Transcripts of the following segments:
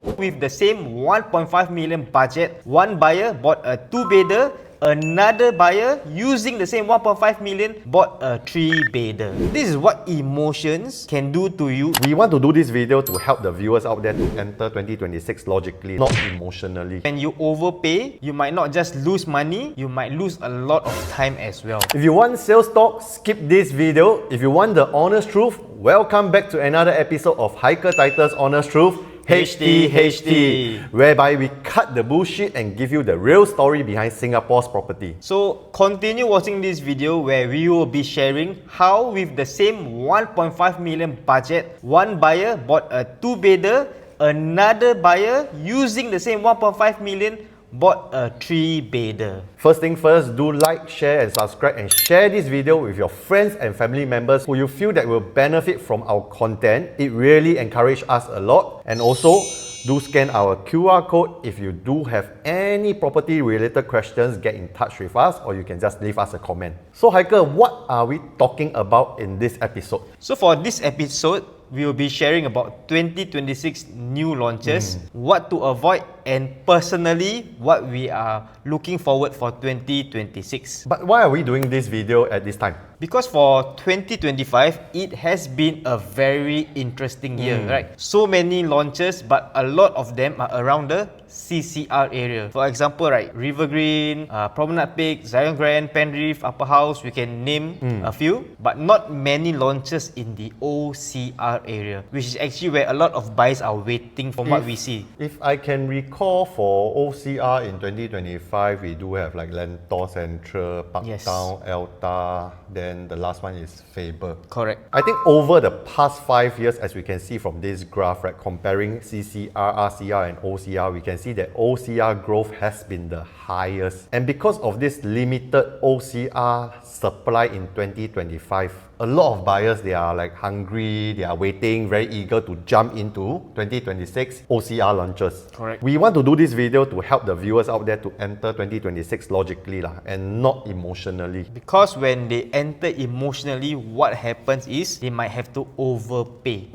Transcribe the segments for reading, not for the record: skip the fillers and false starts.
With the same 1.5 million budget, one buyer bought a 2-bedder, another buyer using the same 1.5 million bought a 3-bedder. This is what emotions can do to you. We want to do this video to help the viewers out there to enter 2026 logically, not emotionally. When you overpay, you might not just lose money, you might lose a lot of time as well. If you want sales talk, skip this video. If you want the honest truth, welcome back to another episode of Haikal Titus Honest Truth, HTHT, whereby we cut the bullshit and give you the real story behind Singapore's property. So continue watching this video where we will be sharing how with the same 1.5 million budget, one buyer bought a 2-bedder, another buyer using the same 1.5 million bought a 3-bedder. First thing first, do like, share and subscribe and share this video with your friends and family members who you feel that will benefit from our content. It really encourages us a lot. And also, do scan our QR code. If you do have any property related questions, get in touch with us or you can just leave us a comment. So Haikal, what are we talking about in this episode? So for this episode, we will be sharing about 2026 new launches, what to avoid, and personally, what we are looking forward for 2026. But why are we doing this video at this time? Because for 2025, it has been a very interesting year, right? So many launches, but a lot of them are around the CCR area. For example, right, River Green, Promenade Peak, Zion Grand, Penrith, Upper House, we can name a few, but not many launches in the OCR area, which is actually where a lot of buyers are waiting from what we see. If I can recall, for OCR in 2025, we do have like Lentor Central, Parktown, Elta, then the last one is Faber. Correct. I think over the past 5 years, as we can see from this graph, right, comparing CCR, RCR and OCR, we can see that OCR growth has been the highest. And because of this limited OCR supply in 2025, a lot of buyers, they are like hungry, they are waiting, very eager to jump into 2026 OCR launches. Correct. We want to do this video to help the viewers out there to enter 2026 logically and not emotionally. Because when they enter emotionally, what happens is they might have to overpay,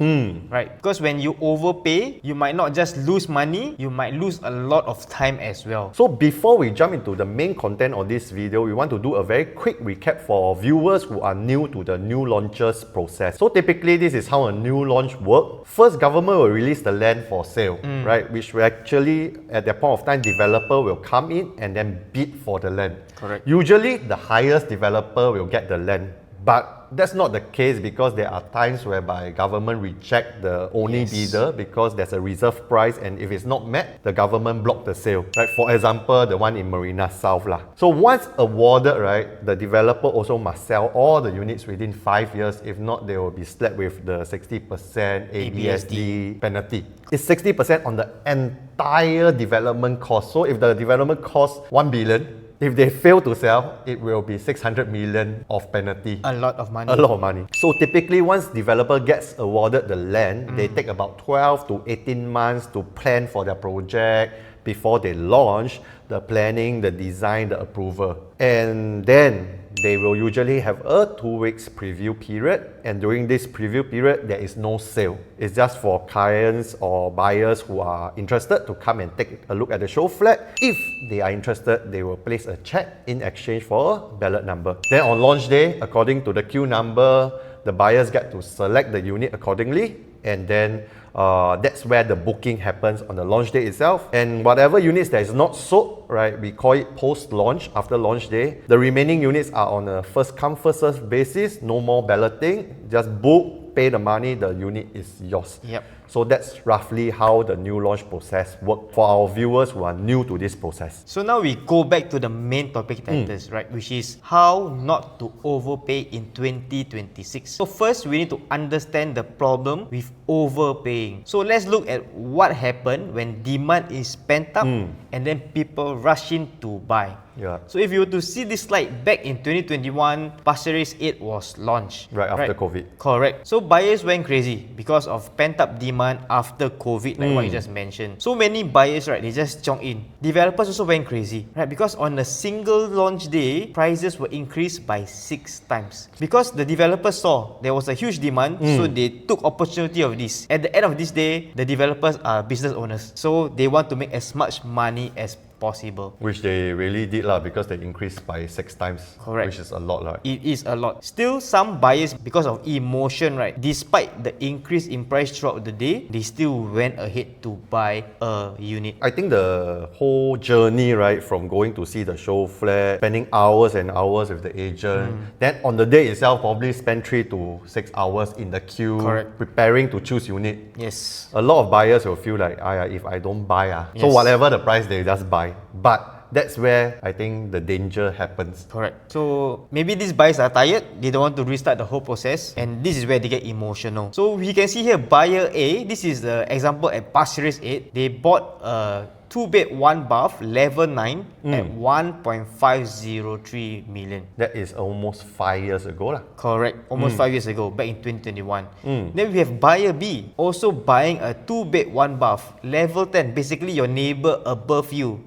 right? Because when you overpay, you might not just lose money, you might lose a lot of time as well. So before we jump into the main content of this video, we want to do a very quick recap for viewers who are new to the new launches process. So typically, this is how a new launch works. First, government will release the land for sale, right? Which will actually, at that point of time, developer will come in and then bid for the land. Correct. Usually, the highest developer will get the land. But that's not the case because there are times whereby government reject the only bidder because there's a reserve price, and if it's not met, the government block the sale. Right? For example, the one in Marina South lah. So once awarded, right, the developer also must sell all the units within 5 years. If not, they will be slapped with the 60% ABSD penalty. It's 60% on the entire development cost. So if the development costs 1 billion, if they fail to sell, it will be 600 million of penalty. A lot of money. A lot of money. So typically, once developer gets awarded the land, they take about 12 to 18 months to plan for their project before they launch the planning, the design, the approval. And then they will usually have a 2 weeks preview period. And during this preview period, there is no sale. It's just for clients or buyers who are interested to come and take a look at the show flat. If they are interested, they will place a check in exchange for a ballot number. Then on launch day, according to the queue number, the buyers get to select the unit accordingly. And then that's where the booking happens on the launch day itself. And whatever units that is not sold, right, we call it post-launch, after launch day. The remaining units are on a first-come, first-served basis, no more balloting, just book, pay the money, the unit is yours. Yep. So that's roughly how the new launch process works for our viewers who are new to this process. So now we go back to the main topic, Titus, right? Which is how not to overpay in 2026. So first, we need to understand the problem with overpaying. So let's look at what happened when demand is pent up and then people rush in to buy. Yeah. So if you were to see this slide back in 2021, Pasir Ris 8 was launched. Right after COVID. Correct. So buyers went crazy because of pent-up demand after COVID, like what you just mentioned. So many buyers, right, they just chong in. Developers also went crazy, right? Because on a single launch day, prices were increased by 6 times. Because the developers saw there was a huge demand, so they took opportunity of this. At the end of this day, the developers are business owners. So they want to make as much money as possible. Which they really did lah, because they increased by 6 times. Correct. Which is a lot lah. It is a lot. Still, some buyers, because of emotion, right, despite the increase in price throughout the day, they still went ahead to buy a unit. I think the whole journey, right, from going to see the show flat, spending hours and hours with the agent, then on the day itself, probably spend 3 to 6 hours in the queue, Correct. preparing to choose unit. Yes. A lot of buyers will feel like, if I don't buy, so Yes. whatever the price, they just buy. But that's where I think the danger happens. Correct. So maybe these buyers are tired, they don't want to restart the whole process, and this is where they get emotional. So we can see here buyer A, this is the example at Pasir Ris 8. They bought a 2-bed 1-bath level 9 at 1.503 million. That is almost 5 years ago lah. Correct. Almost 5 years ago, back in 2021. Then we have buyer B, also buying a 2-bed 1-bath level 10, basically your neighbor above you.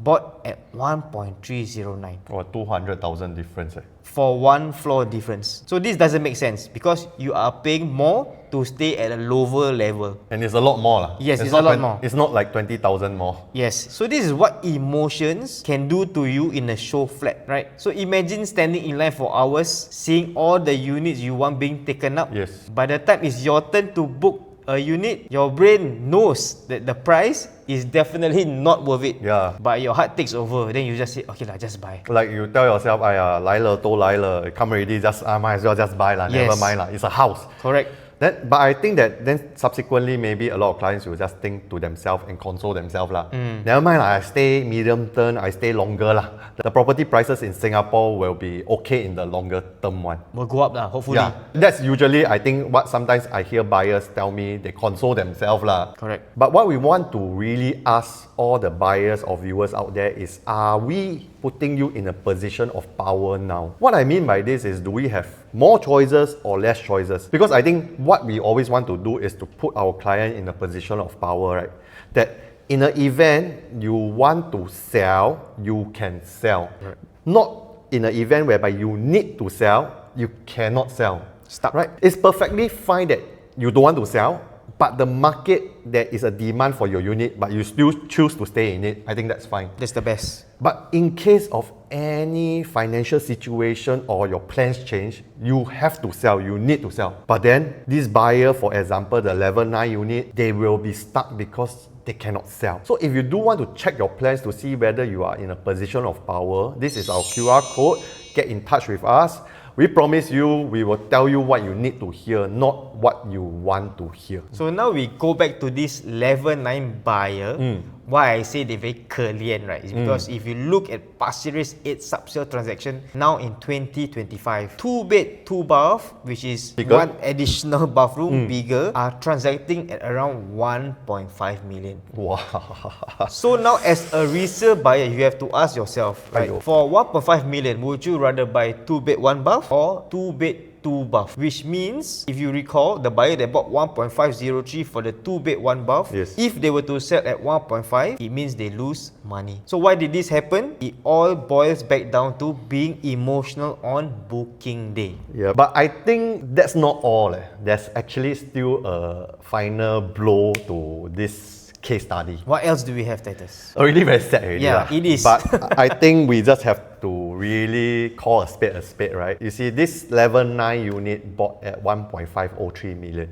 Bought at 1.309 Or 200,000 difference. for one floor difference. So this doesn't make sense because you are paying more to stay at a lower level. And it's a lot more lah. Yes, it's a lot more. It's not like 20,000 more. Yes, so this is what emotions can do to you in a show flat, right? So imagine standing in line for hours, seeing all the units you want being taken up. Yes. By the time it's your turn to book a unit, your brain knows that the price is definitely not worth it. Yeah. But your heart takes over, then you just say, okay lah, just buy. Like you tell yourself, 来了都来了, come already, just might as well just buy lah. Yes. Never mind lah. It's a house. Correct. But I think that then subsequently maybe a lot of clients will just think to themselves and console themselves lah. Never mind lah, I stay medium term, I stay longer lah. The property prices in Singapore will be okay in the longer term one. Will go up lah, hopefully. Yeah, that's usually I think what sometimes I hear buyers tell me, they console themselves lah. Correct. But what we want to really ask all the buyers or viewers out there is, are we putting you in a position of power now? What I mean by this is, do we have more choices or less choices? Because I think what we always want to do is to put our client in a position of power, right? That in an event you want to sell, you can sell. Right. Not in an event whereby you need to sell, you cannot sell. Stuck. Right? It's perfectly fine that you don't want to sell, but the market, there is a demand for your unit, but you still choose to stay in it. I think that's fine. That's the best. But in case of any financial situation or your plans change, you have to sell, you need to sell. But then this buyer, for example, the level 9 unit, they will be stuck because they cannot sell. So if you do want to check your plans to see whether you are in a position of power, this is our QR code. Get in touch with us. We promise you, we will tell you what you need to hear, not what you want to hear. So now we go back to this level 9 buyer. Why I say they're very kalian, right? Is because if you look at Pasir Ris 8 sub-sale transaction now in 2025, 2-bed, 2-bath, which is Bigger. one additional bathroom bigger, are transacting at around 1.5 million. Wow. So now as a resale buyer, you have to ask yourself, right? Aiyo. For 1.5 million, would you rather buy 2-bed, 1-bath or 2-bed, 2-bath? Which means, if you recall, the buyer that bought 1.503 for the 2-bed, 1-bath, Yes. if they were to sell at 1.5, it means they lose money. So why did this happen? It all boils back down to being emotional on booking day. Yeah, but I think that's not all. There's actually still a final blow to this case study. What else do we have, Titus? Already very sad already. Yeah, lah. it is. But I think we just have to really call a spade, right? You see, this level 9 unit bought at 1.503 million.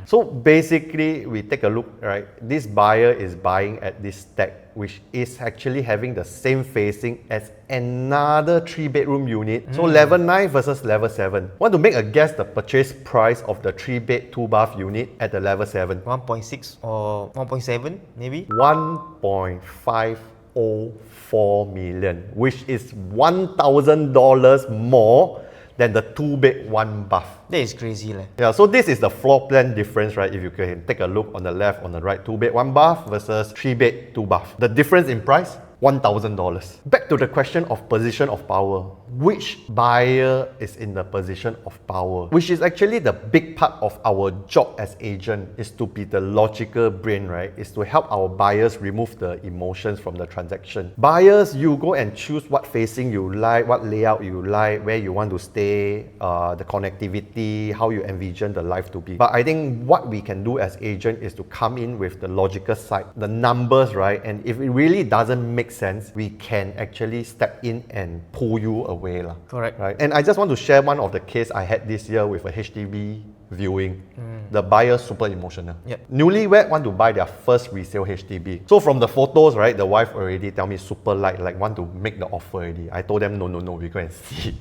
So basically, we take a look, right? This buyer is buying at this stack, which is actually having the same facing as another 3-bedroom unit. So level 9 versus level 7. Want to make a guess the purchase price of the 3-bed, 2-bath unit at the level 7? 1.6 or 1.7 maybe? 1.504 million, which is $1,000 more than the 2-bed, 1-bath. That is crazy lah. Yeah, so this is the floor plan difference, right? If you can take a look on the left, on the right, 2-bed, 1-bath versus 3-bed, 2-bath. The difference in price, $1,000. Back to the question of position of power. Which buyer is in the position of power? Which is actually the big part of our job as agent, is to be the logical brain, right? Is to help our buyers remove the emotions from the transaction. Buyers, you go and choose what facing you like, what layout you like, where you want to stay, the connectivity, how you envision the life to be. But I think what we can do as agent is to come in with the logical side, the numbers, right? And if it really doesn't make sense, we can actually step in and pull you away lah. Correct. Right? And I just want to share one of the case I had this year with a HDB viewing. The buyer super emotional. Yep. Newlywed want to buy their first resale HDB. So from the photos, right, the wife already tell me super like want to make the offer already. I told them no, we go and see.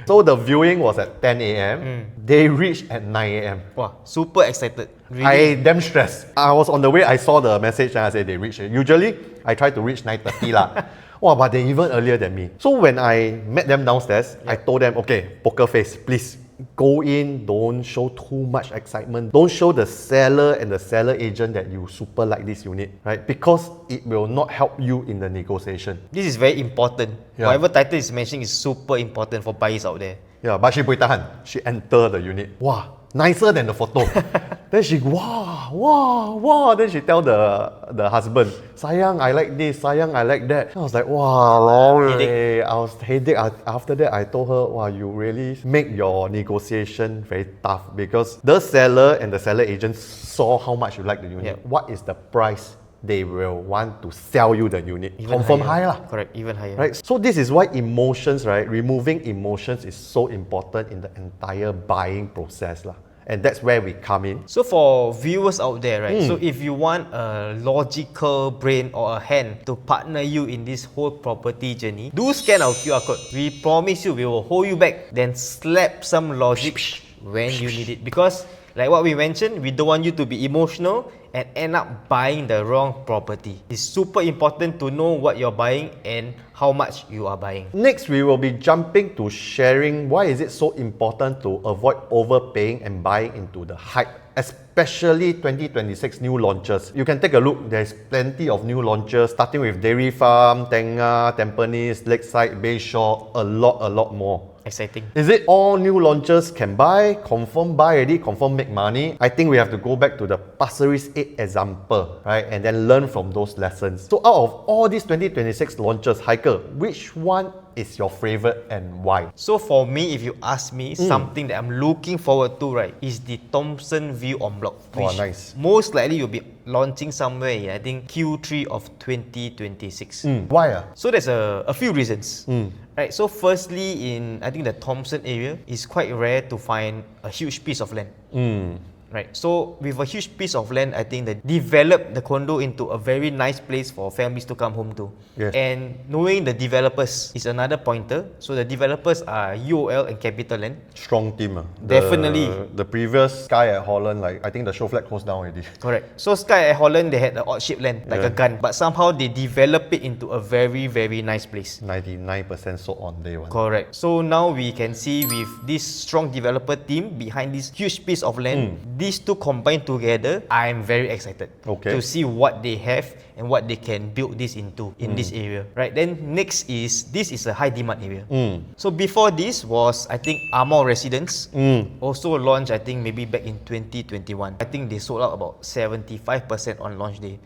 So the viewing was at 10 a.m. They reached at 9 a.m. Wow, super excited. Really? I damn stressed. I was on the way, I saw the message and I said they reached. Usually, I try to reach 9:30 lah. Wow, but they even earlier than me. So when I met them downstairs, I told them, okay, poker face, please. Go in, don't show too much excitement. Don't show the seller and the seller agent that you super like this unit, right? Because it will not help you in the negotiation. This is very important. Yeah. Whatever title is mentioning is super important for buyers out there. Yeah, but she boleh tahan. She entered the unit. Wow, nicer than the photo. Then she, wow. Then she tell the husband, sayang, I like this, sayang, I like that. I was like, wow, I was headache. After that, I told her, wow, you really make your negotiation very tough because the seller and the seller agent saw how much you like the unit. Yeah. What is the price they will want to sell you the unit? Even Confirm higher. high lah. Correct, even higher. Right? So this is why emotions, right? Removing emotions is so important in the entire buying process lah. And that's where we come in. So for viewers out there, right? So if you want a logical brain or a hand to partner you in this whole property journey, do scan our QR code. We promise you, we will hold you back, then slap some logic when you need it. Because like what we mentioned, we don't want you to be emotional and end up buying the wrong property. It's super important to know what you're buying and how much you are buying. Next, we will be jumping to sharing why is it so important to avoid overpaying and buying into the hype, especially 2026 new launches. You can take a look, there's plenty of new launches, starting with Dairy Farm, Tengah, Tampines, Lakeside, Bayshore, a lot more. Exciting. Is it all new launches can buy, confirm buy already, confirm make money? I think we have to go back to the Pasir Ris 8 example, right? And then learn from those lessons. So out of all these 2026 launches, Haikal, which one is your favorite and why? So for me, if you ask me, something that I'm looking forward to, right, is the Thomson View en bloc. Oh, Which nice. most likely you'll be launching somewhere in, I think, Q3 of 2026. Why? So there's a few reasons. Right, so firstly, in I think the Thomson area, it's quite rare to find a huge piece of land. Right, so with a huge piece of land, I think they develop the condo into a very nice place for families to come home to. Yes. And knowing the developers is another pointer. So the developers are UOL and CapitaLand. Strong team. Definitely. The previous Sky at Holland, like I think the show flat closed down already. Correct. So Sky at Holland, they had the odd shaped land, like a gun. But somehow they develop it into a very, very nice place. 99% sold on day one. Correct. So now we can see with this strong developer team behind this huge piece of land, these two combined together, I am very excited to see what they have and what they can build this into in this area. Right. Then next is, this is a high demand area. So before this was, I think, Amor Residence. Also launched, I think, maybe back in 2021. I think they sold out about 75% on launch day,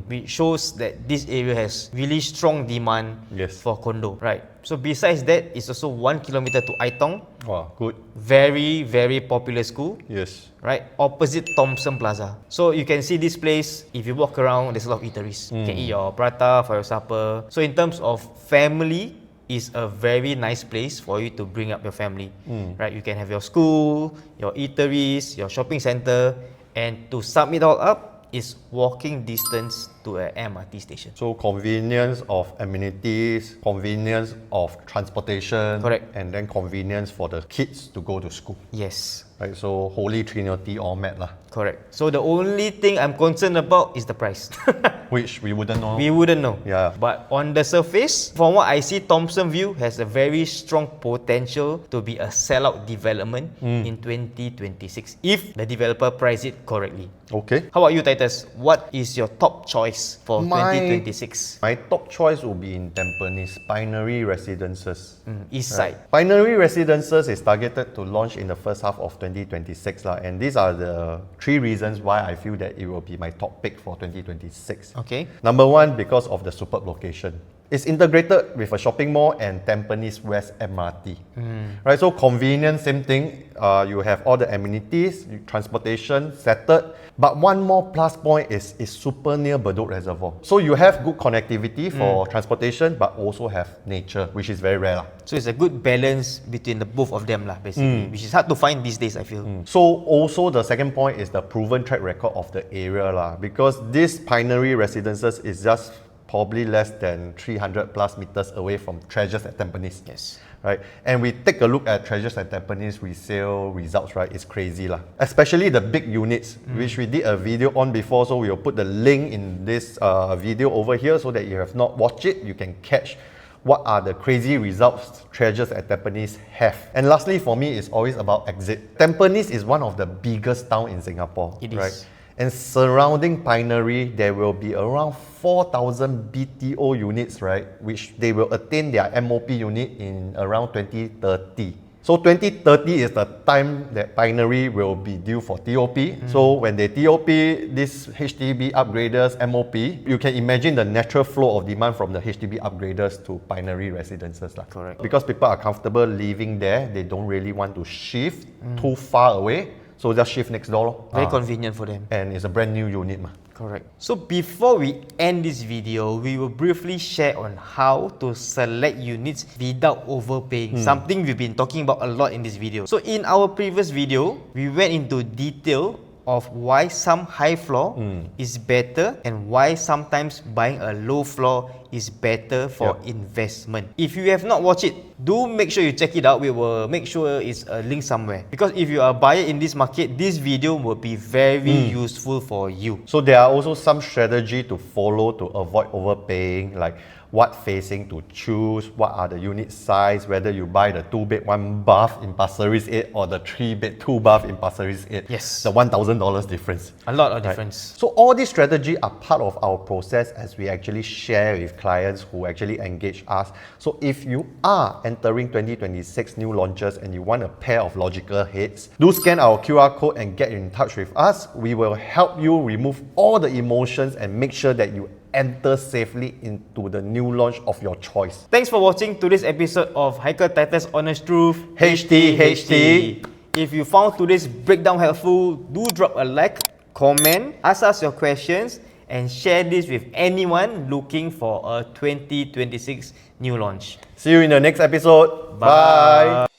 which shows that this area has really strong demand for condo. Right. So besides that, it's also 1 kilometer to Aitong. Wow, good. Very, very popular school. Yes. Right, opposite Thomson Plaza. So you can see this place, if you walk around, there's a lot of eateries. You can eat your prata for your supper. So in terms of family, it's a very nice place for you to bring up your family. Right, you can have your school, your eateries, your shopping center, and to sum it all up, is walking distance to an MRT station. So convenience of amenities, convenience of transportation, Correct. and then convenience for the kids to go to school. Yes. right? So Holy Trinity all met lah, Correct. So the only thing I'm concerned about is the price. which we wouldn't know. We wouldn't know. Yeah. But on the surface, from what I see, Thomson View has a very strong potential to be a sellout development in 2026 if the developer price it correctly. Okay. How about you, Titus? What is your top choice for My- 2026? My top choice will be in Tampines Pinery Residences. East side. Pinery Residences is targeted to launch in the first half of 2026 lah, and these are the 3 reasons why I feel that it will be my top pick for 2026. Okay. Number 1, because of the superb location. It's integrated with a shopping mall and Tampines West MRT. Right, so convenient, same thing. You have all the amenities, transportation settled. But one more plus point is it's super near Bedok Reservoir. So you have good connectivity for transportation, but also have nature, which is very rare lah. So it's a good balance between the both of them lah, basically, which is hard to find these days, I feel. So also the second point is the proven track record of the area lah, because this Pinery Residences is just probably less than 300 plus meters away from Treasures at Tampines. Yes. Right, and we take a look at Treasures at Tampines resale results, right? It's crazy lah. Especially the big units, which we did a video on before, so we'll put the link in this video over here so that you have not watched it, you can catch what are the crazy results Treasures at Tampines have. And lastly, for me, it's always about exit. Tampines is one of the biggest town in Singapore. It is. Right? And surrounding Pinery, there will be around 4,000 BTO units, right? Which they will attain their MOP unit in around 2030. So 2030 is the time that Pinery will be due for TOP. So when they TOP this HDB upgraders MOP, you can imagine the natural flow of demand from the HDB upgraders to Pinery Residences lah. Correct. Because people are comfortable living there, they don't really want to shift too far away. So just shift next door lor. Very convenient for them. And it's a brand new unit mah. Correct. So before we end this video, we will briefly share on how to select units without overpaying. Something we've been talking about a lot in this video. So in our previous video, we went into detail of why some high floor is better and why sometimes buying a low floor is better for investment. If you have not watched it, do make sure you check it out. We will make sure it's a link somewhere. Because if you are a buyer in this market, this video will be very useful for you. So there are also some strategy to follow to avoid overpaying, like what facing to choose, what are the unit size, whether you buy the 2-bed 1-bath in Pasir Ris 8 or the 3-bed 2-bath in Pasir Ris 8. Yes. The $1,000 difference. A lot of difference. So all these strategies are part of our process as we actually share with clients who actually engage us. So if you are entering 2026 new launches and you want a pair of logical heads, do scan our QR code and get in touch with us. We will help you remove all the emotions and make sure that you enter safely into the new launch of your choice. Thanks for watching today's episode of Haikal Titus Honest Truth HTHT. If you found today's breakdown helpful, do drop a like, comment, ask us your questions, and share this with anyone looking for a 2026 new launch. See you in the next episode. Bye. Bye.